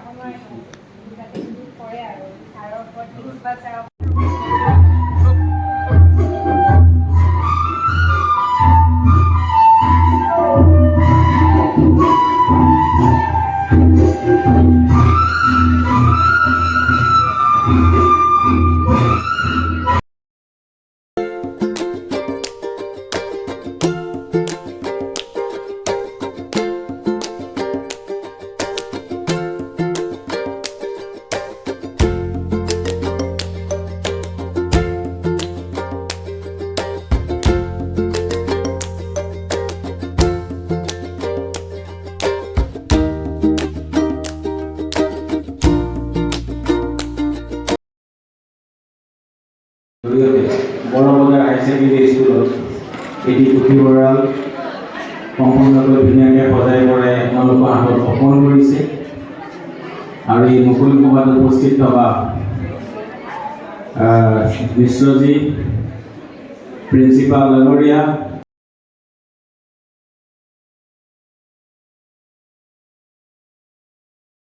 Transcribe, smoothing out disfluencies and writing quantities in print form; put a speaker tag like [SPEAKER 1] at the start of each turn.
[SPEAKER 1] সময় যাতে শুধু কৰে আৰু ছাৰৰ ওপৰত কিবা ছাৰক
[SPEAKER 2] বৰবজাৰ হাই ছেকেণ্ডেৰী স্কুলত এটি পুথিভঁৰাল সম্পূৰ্ণকৈ ধুনীয়াকৈ সজাই পৰাই আপোনালোকৰ হাতত অৰ্পণ কৰিছে আৰু এই মুকলি সভাত উপস্থিত থকা বিশ্বজিৎ প্ৰিন্সিপাল ডাঙৰীয়া